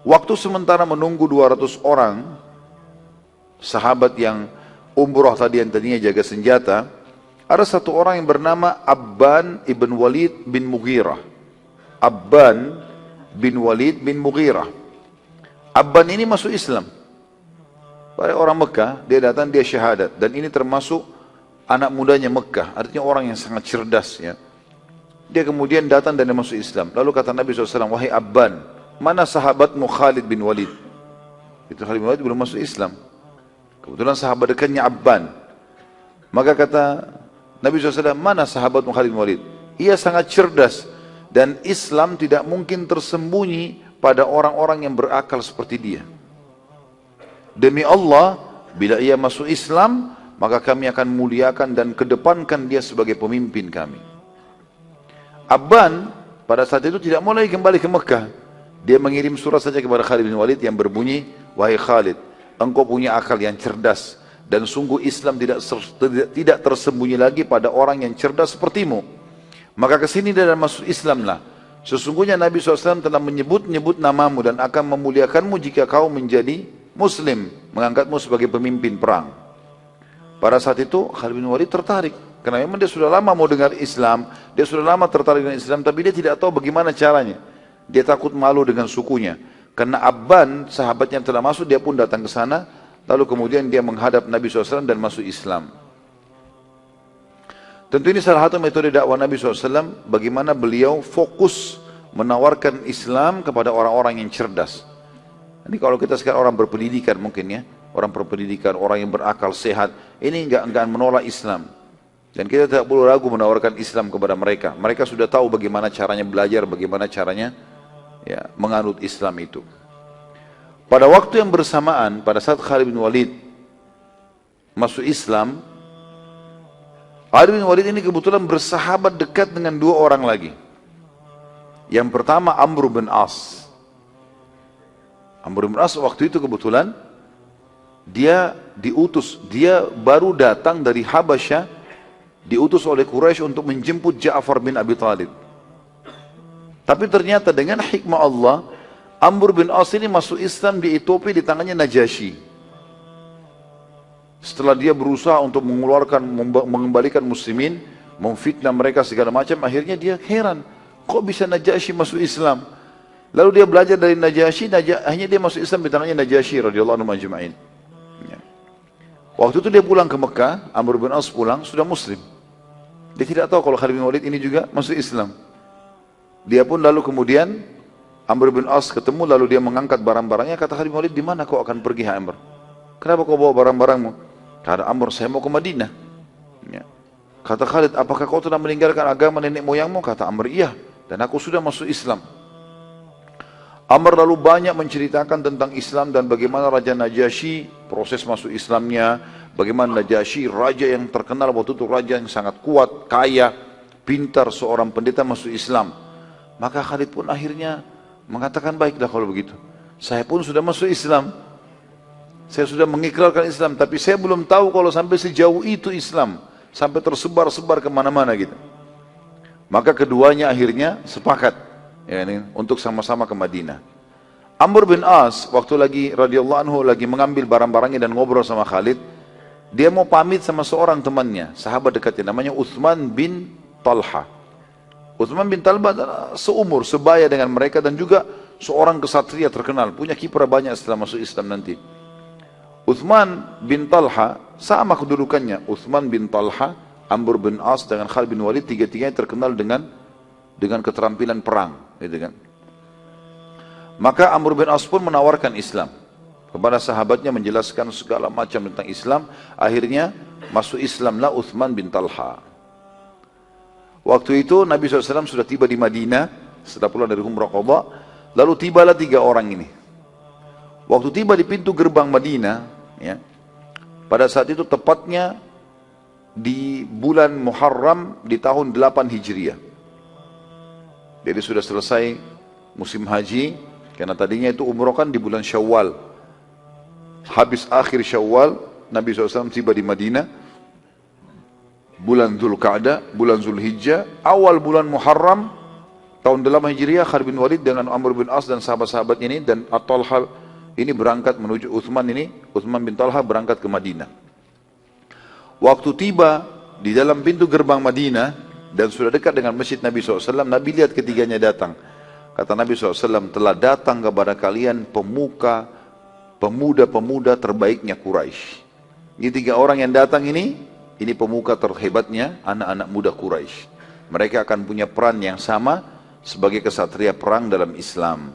Waktu sementara menunggu 200 orang sahabat yang umroh tadi, yang tadinya jaga senjata, ada satu orang yang bernama Abban ibn Walid bin Mughirah. Abban bin Walid bin Mughirah. Abban ini masuk Islam. Pada orang Mekah, dia datang, dia syahadat. Dan ini termasuk anak mudanya Mekah, artinya orang yang sangat cerdas, ya. Dia kemudian datang dan dia masuk Islam. Lalu kata Nabi SAW, wahai Abban, mana sahabatmu Khalid bin Walid? Itu Khalid bin Walid belum masuk Islam. Kebetulan sahabat dekatnya Abban. Maka kata Nabi SAW, mana sahabatmu Khalid bin Walid? Ia sangat cerdas, dan Islam tidak mungkin tersembunyi pada orang-orang yang berakal seperti dia. Demi Allah, bila ia masuk Islam, maka kami akan muliakan dan kedepankan dia sebagai pemimpin kami. Abban pada saat itu tidak mau lagi kembali ke Mekah. Dia mengirim surat saja kepada Khalid bin Walid yang berbunyi, wahai Khalid, engkau punya akal yang cerdas, dan sungguh Islam tidak tersembunyi lagi pada orang yang cerdas sepertimu. Maka kesini dan masuk Islamlah. Sesungguhnya Nabi SAW telah menyebut namamu dan akan memuliakanmu jika kau menjadi Muslim, mengangkatmu sebagai pemimpin perang. Pada saat itu Khalid bin Walid tertarik, karena memang dia sudah lama mau dengar Islam, dia sudah lama tertarik dengan Islam, tapi dia tidak tahu bagaimana caranya. Dia takut malu dengan sukunya. Karena Abban, sahabatnya yang telah masuk, dia pun datang ke sana, lalu kemudian dia menghadap Nabi SAW dan masuk Islam. Tentu ini salah satu metode dakwah Nabi SAW, bagaimana beliau fokus menawarkan Islam kepada orang-orang yang cerdas. Ini kalau kita sekarang orang berpendidikan mungkin, ya, orang berpendidikan, orang yang berakal sehat, ini enggak menolak Islam. Dan kita tidak perlu ragu menawarkan Islam kepada mereka. Mereka sudah tahu bagaimana caranya belajar, bagaimana caranya, ya, menganut Islam itu. Pada waktu yang bersamaan, pada saat Khalid bin Walid masuk Islam, Khalid bin Walid ini kebetulan bersahabat dekat dengan dua orang lagi. Yang pertama Amr bin As. Amr bin As waktu itu kebetulan dia diutus, dia baru datang dari Habasyah, diutus oleh Quraisy untuk menjemput Ja'far bin Abi Thalib. Tapi ternyata dengan hikmah Allah, Amr bin As ini masuk Islam di Ethiopia di tangannya Najasyi. Setelah dia berusaha untuk mengembalikan muslimin, memfitnah mereka segala macam, akhirnya dia heran, kok bisa Najasyi masuk Islam? Lalu dia belajar dari Najasyi, akhirnya dia masuk Islam di tangannya Najasyi radhiyallahu anhu ajma'in. Waktu itu dia pulang ke Mekah, Amr bin As pulang, sudah muslim. Dia tidak tahu kalau Khalid bin Walid ini juga masuk Islam. Dia pun lalu kemudian, Amr bin As ketemu, lalu dia mengangkat barang-barangnya, kata Khalid bin Walid, di mana kau akan pergi, Amr? Kenapa kau bawa barang-barangmu? Kata Amr, saya mau ke Madinah. Ya. Kata Khalid, apakah kau telah meninggalkan agama nenek moyangmu? Kata Amr, iya, dan aku sudah masuk Islam. Amr lalu banyak menceritakan tentang Islam dan bagaimana Raja Najasyi, proses masuk Islamnya, bagaimana Najasyi, raja yang terkenal waktu itu, raja yang sangat kuat, kaya, pintar, seorang pendeta masuk Islam. Maka Khalid pun akhirnya mengatakan, baiklah kalau begitu, saya pun sudah masuk Islam, saya sudah mengikrarkan Islam, tapi saya belum tahu kalau sampai sejauh itu Islam, sampai tersebar-sebar kemana-mana gitu. Maka keduanya akhirnya sepakat, ya, ini, untuk sama-sama ke Madinah. Amr bin As waktu lagi radhiyallahu anhu lagi mengambil barang-barangnya dan ngobrol sama Khalid, dia mau pamit sama seorang temannya, sahabat dekatnya, namanya Uthman bin Talha. Uthman bin Talha adalah seumur, sebaya dengan mereka, dan juga seorang kesatria terkenal, punya kiprah banyak setelah masuk Islam nanti. Uthman bin Talha sama kedudukannya, Uthman bin Talha, Amr bin As dengan Khalid bin Walid, tiga-tiganya terkenal dengan keterampilan perang, gitu kan. Maka Amr bin As pun menawarkan Islam kepada sahabatnya, menjelaskan segala macam tentang Islam. Akhirnya masuk Islamlah Uthman bin Talha. Waktu itu Nabi SAW sudah tiba di Madinah setelah pulang dari Umrah Qadha. Lalu tibalah tiga orang ini. Waktu tiba di pintu gerbang Madinah, ya, pada saat itu tepatnya di bulan Muharram di tahun 8 Hijriah. Jadi sudah selesai musim haji, karena tadinya itu umroh kan di bulan Syawal. Habis akhir Syawal, Nabi SAW tiba di Madinah, bulan Dzulqa'dah, bulan Zulhijjah, awal bulan Muharram, Tahun 8 Hijriah, Khalid bin Walid dengan Amr bin As dan sahabat-sahabat ini dan At-Talha ini berangkat menuju Uthman bin Talha berangkat ke Madinah. Waktu tiba di dalam pintu gerbang Madinah dan sudah dekat dengan masjid Nabi SAW, Nabi lihat ketiganya datang. Kata Nabi SAW, telah datang kepada kalian pemuda-pemuda terbaiknya Quraisy. Ini 3 orang yang datang ini pemuka terhebatnya anak-anak muda Quraisy. Mereka akan punya peran yang sama sebagai kesatria perang dalam Islam.